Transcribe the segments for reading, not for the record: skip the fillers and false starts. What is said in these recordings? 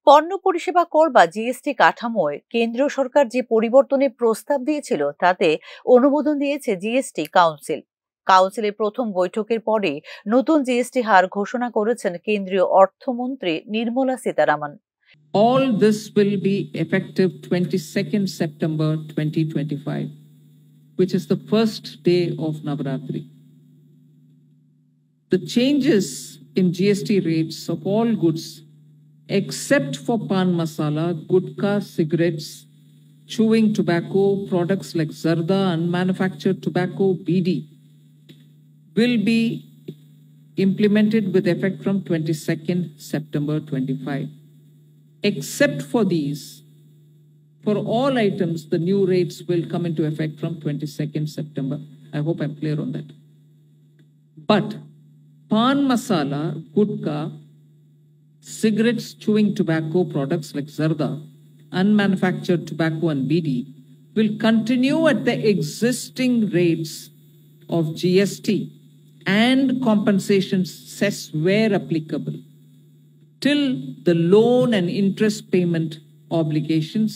পণ্য পরিষেবা কর বা জিএসটি কাঠামোয় কেন্দ্রীয় সরকার যে পরিবর্তনের প্রস্তাব দিয়েছিল তাতে অনুমোদন দিয়েছে জিএসটি কাউন্সিল। কাউন্সিলের প্রথম বৈঠকের পরে নতুন জিএসটি হার ঘোষণা করেছেন কেন্দ্রীয় অর্থমন্ত্রী Nirmala Sitharaman. All this will be effective 22nd September 2025, which is the first day of Navaratri. The changes in GST rates of all goods except for pan masala, gutka, cigarettes, chewing tobacco, products like zarda, unmanufactured tobacco, BD, will be implemented with effect from 22nd September 25. Except for these, for all items, the new rates will come into effect from 22nd September. I hope I'm clear on that. But pan masala, gutka, cigarettes, chewing tobacco, products like zarda, unmanufactured tobacco and BD will continue at the existing rates of GST and compensation cess where applicable, till the loan and interest payment obligations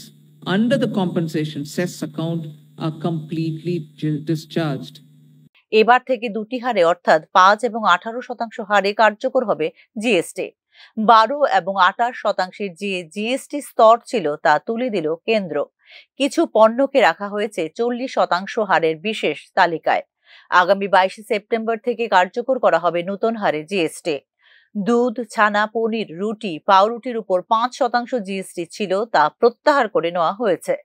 under the compensation cess account are completely discharged. এবার থেকে দুটি হারে অর্থাৎ 5 এবং 18% হারে কার্যকর হবে GST. 12 এবং 28% যে জিএসটি স্তর ছিল তা তুলে দিল কেন্দ্র। কিছু পণ্যকে রাখা হয়েছে 40% হারের বিশেষ তালিকায়। আগামী 22 সেপ্টেম্বর থেকে কার্যকর করা হবে নতুন হারে জিএসটি। দুধ, ছানা, পনির, রুটি, পাউরুটির উপর 5% জিএসটি ছিল তা প্রত্যাহার করে নেওয়া হয়েছে।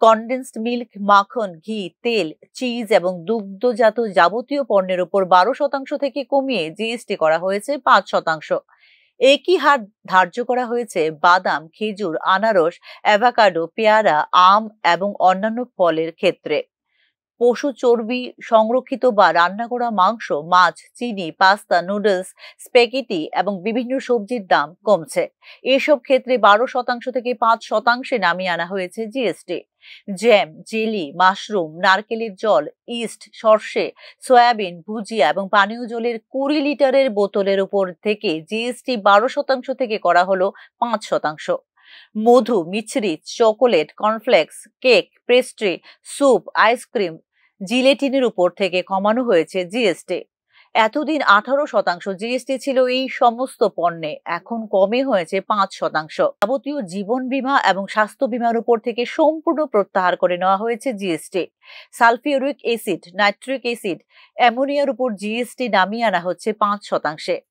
কনডেন্সড মিল্ক, মাখন, ঘি, তেল, চিজ এবং দুগ্ধজাত যাবতীয় পণ্যের উপর 12% থেকে কমিয়ে জিএসটি করা হয়েছে 5%। একই হার ধার্য করা হয়েছে বাদাম, খেজুর, আনারস, অ্যাভোকাডো, পেয়ারা, আম এবং অন্যান্য ফলের ক্ষেত্রে। পশু চর্বি, সংরক্ষিত বা রান্না করা মাংস, মাছ, চিনি, পাস্তা, নুডলস, স্প্যাগেটি এবং বিভিন্ন সবজির দাম কমছে। এসব ক্ষেত্রে 12% থেকে 5% নামিয়ে আনা হয়েছে জিএসটি। জ্যাম, জেলি, মাশরুম, নারকেলের জল, ইস্ট, সর্ষে, সয়াবিন, ভুজিয়া এবং পানীয় জলের 20 লিটারের বোতলের উপর থেকে জিএসটি 12% থেকে করা হলো 5%। মধু, মিছরি, chocolate, cornflakes, cake, pastry, soup, ice cream, জিলেটিনের উপর থেকে কমানো হয়েছে জিএসটি। এতদিন 18% জিএসটি ছিল এই সমস্ত পণ্যে, এখন কমে হয়েছে 5%। যাবতীয় জীবন বীমা এবং স্বাস্থ্য বীমার উপর থেকে সম্পূর্ণ প্রত্যাহার করে নেওয়া হয়েছে GST. Sulphuric acid, nitric acid, অ্যামোনিয়ার উপর জিএসটি নামিয়ে আনা হচ্ছে 5%।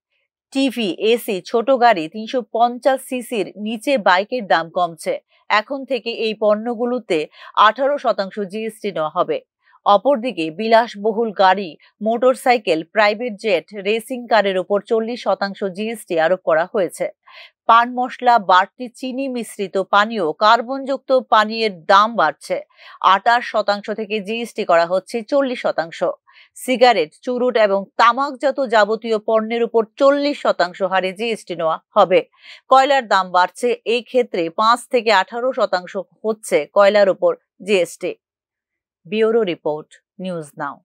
টিভি, এসি, ছোট গাড়ি, 350 সিসির নিচে বাইকের দাম কমছে। এখন থেকে এই পণ্যগুলোতে 18% জিএসটি নেওয়া হবে। অপরদিকে বিলাসবহুল গাড়ি, মোটরসাইকেল, প্রাইভেট জেট, রেসিং কারের উপর 40% জিএসটি আরোপ করা হয়েছে। পান মশলা, বাড়তি চিনি মিশ্রিত পানীয়, কার্বনযুক্ত পানীয়ের দাম বাড়ছে। 28% থেকে জিএসটি করা হচ্ছে 40%। সিগারেট, চুরুট এবং তামাকজাত যাবতীয় পণ্যের উপর 40% হারে জিএসটি নেওয়া হবে। কয়লার দাম বাড়ছে, এই ক্ষেত্রে 5 থেকে 18% হচ্ছে কয়লার উপর GST. Bureau report, news now.